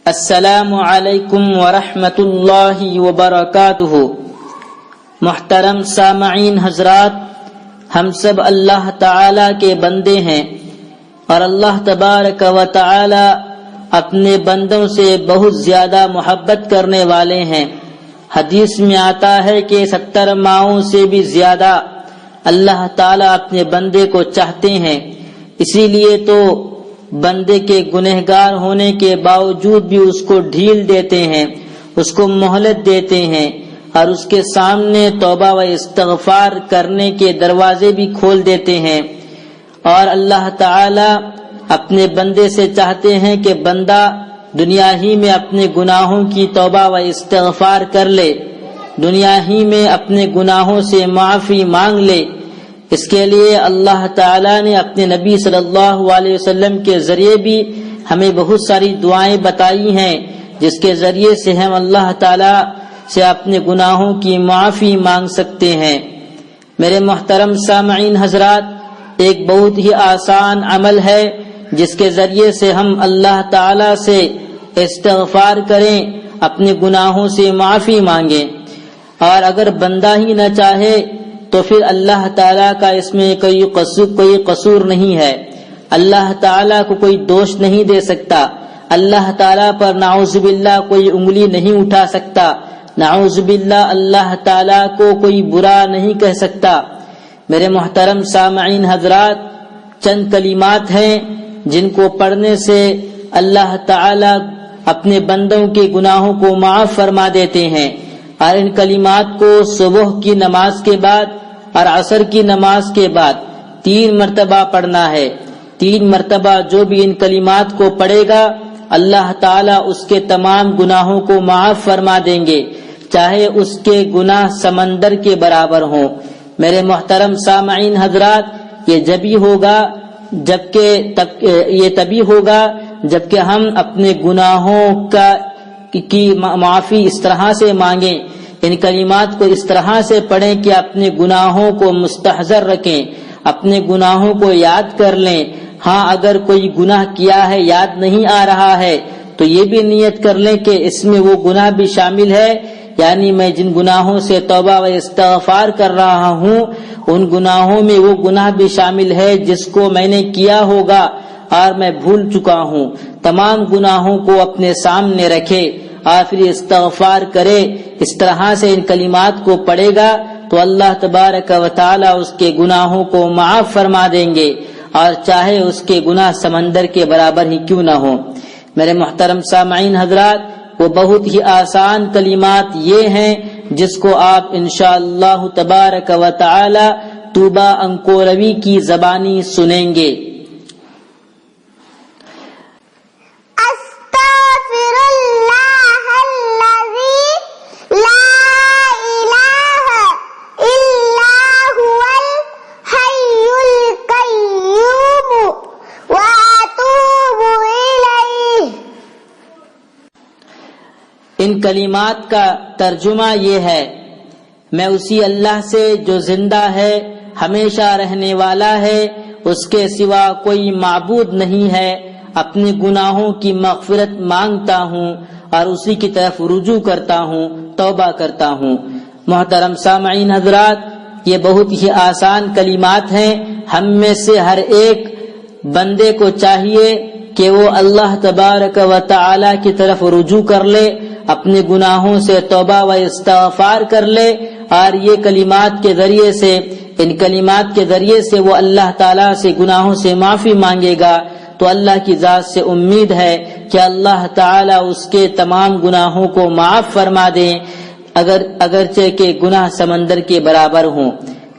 السلام علیکم ورحمۃ اللہ وبرکاتہ۔ محترم سامعین حضرات، ہم سب اللہ تعالی کے بندے ہیں اور اللہ تبارک و تعالی اپنے بندوں سے بہت زیادہ محبت کرنے والے ہیں۔ حدیث میں آتا ہے کہ 70 ماؤں سے بھی زیادہ اللہ تعالی اپنے بندے کو چاہتے ہیں، اسی لیے تو بندے کے گنہگار ہونے کے باوجود بھی اس کو ڈھیل دیتے ہیں، اس کو مہلت دیتے ہیں اور اس کے سامنے توبہ و استغفار کرنے کے دروازے بھی کھول دیتے ہیں۔ اور اللہ تعالی اپنے بندے سے چاہتے ہیں کہ بندہ دنیا ہی میں اپنے گناہوں کی توبہ و استغفار کر لے، دنیا ہی میں اپنے گناہوں سے معافی مانگ لے۔ اس کے لیے اللہ تعالیٰ نے اپنے نبی صلی اللہ علیہ وسلم کے ذریعے بھی ہمیں بہت ساری دعائیں بتائی ہیں، جس کے ذریعے سے ہم اللہ تعالیٰ سے اپنے گناہوں کی معافی مانگ سکتے ہیں۔ میرے محترم سامعین حضرات، ایک بہت ہی آسان عمل ہے جس کے ذریعے سے ہم اللہ تعالیٰ سے استغفار کریں، اپنے گناہوں سے معافی مانگیں۔ اور اگر بندہ ہی نہ چاہے تو پھر اللہ تعالیٰ کا اس میں کوئی قصور نہیں ہے، اللہ تعالیٰ کو کوئی دوش نہیں دے سکتا، اللہ تعالیٰ پر نعوذ باللہ کوئی انگلی نہیں اٹھا سکتا، نعوذ باللہ اللہ تعالیٰ کو کوئی برا نہیں کہہ سکتا۔ میرے محترم سامعین حضرات، چند کلمات ہیں جن کو پڑھنے سے اللہ تعالیٰ اپنے بندوں کے گناہوں کو معاف فرما دیتے ہیں، اور ان کلمات کو صبح کی نماز کے بعد اور عصر کی نماز کے بعد 3 مرتبہ پڑھنا ہے۔ 3 مرتبہ جو بھی ان کلمات کو پڑھے گا اللہ تعالیٰ اس کے تمام گناہوں کو معاف فرما دیں گے، چاہے اس کے گناہ سمندر کے برابر ہوں۔ میرے محترم سامعین حضرات، یہ تبھی ہوگا جبکہ ہم اپنے گناہوں کی معافی اس طرح سے مانگیں، ان کلمات کو اس طرح سے پڑھیں کہ اپنے گناہوں کو مستحضر رکھیں، اپنے گناہوں کو یاد کر لیں۔ ہاں، اگر کوئی گناہ کیا ہے یاد نہیں آ رہا ہے تو یہ بھی نیت کر لیں کہ اس میں وہ گناہ بھی شامل ہے، یعنی میں جن گناہوں سے توبہ و استغفار کر رہا ہوں ان گناہوں میں وہ گناہ بھی شامل ہے جس کو میں نے کیا ہوگا اور میں بھول چکا ہوں۔ تمام گناہوں کو اپنے سامنے رکھے اور پھر استغفار کرے۔ اس طرح سے ان کلمات کو پڑھے گا تو اللہ تبارک و تعالی اس کے گناہوں کو معاف فرما دیں گے، اور چاہے اس کے گناہ سمندر کے برابر ہی کیوں نہ ہو۔ میرے محترم سامعین حضرات، وہ بہت ہی آسان کلمات یہ ہیں جس کو آپ انشاءاللہ تبارک و تعالی طوبہ انکوروی کی زبانی سنیں گے۔ ان کلمات کا ترجمہ یہ ہے: میں اسی اللہ سے جو زندہ ہے، ہمیشہ رہنے والا ہے، اس کے سوا کوئی معبود نہیں ہے، اپنے گناہوں کی مغفرت مانگتا ہوں اور اسی کی طرف رجوع کرتا ہوں، توبہ کرتا ہوں۔ محترم سامعین حضرات، یہ بہت ہی آسان کلمات ہیں۔ ہم میں سے ہر ایک بندے کو چاہیے کہ وہ اللہ تبارک و تعالی کی طرف رجوع کر لے، اپنے گناہوں سے توبہ و استغفار کر لے، اور یہ کلمات کے ذریعے سے، ان کلمات کے ذریعے سے وہ اللہ تعالیٰ سے گناہوں سے معافی مانگے گا تو اللہ کی ذات سے امید ہے کہ اللہ تعالیٰ اس کے تمام گناہوں کو معاف فرما دیں، اگرچہ کہ گناہ سمندر کے برابر ہوں۔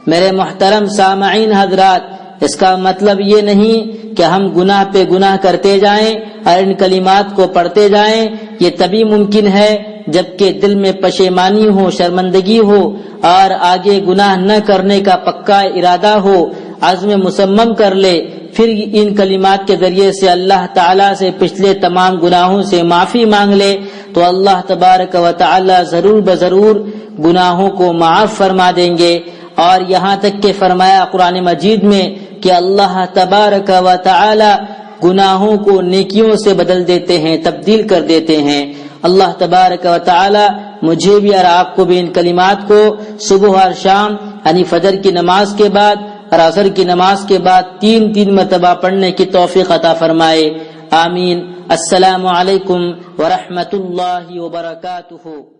میرے محترم سامعین حضرات، اس کا مطلب یہ نہیں کہ ہم گناہ پہ گناہ کرتے جائیں اور ان کلمات کو پڑھتے جائیں۔ یہ تبھی ممکن ہے جبکہ دل میں پشیمانی ہو، شرمندگی ہو اور آگے گناہ نہ کرنے کا پکا ارادہ ہو، عزم مصمم کر لے، پھر ان کلمات کے ذریعے سے اللہ تعالیٰ سے پچھلے تمام گناہوں سے معافی مانگ لے تو اللہ تبارک و تعالیٰ ضرور بضرور گناہوں کو معاف فرما دیں گے۔ اور یہاں تک کہ فرمایا قرآن مجید میں کہ اللہ تبارک و تعالی گناہوں کو نیکیوں سے بدل دیتے ہیں، تبدیل کر دیتے ہیں۔ اللہ تبارک و تعالی مجھے بھی اور آپ کو بھی ان کلمات کو صبح اور شام یعنی فجر کی نماز کے بعد اور عصر کی نماز کے بعد 3 مرتبہ پڑھنے کی توفیق عطا فرمائے، آمین۔ السلام علیکم ورحمۃ اللہ وبرکاتہ۔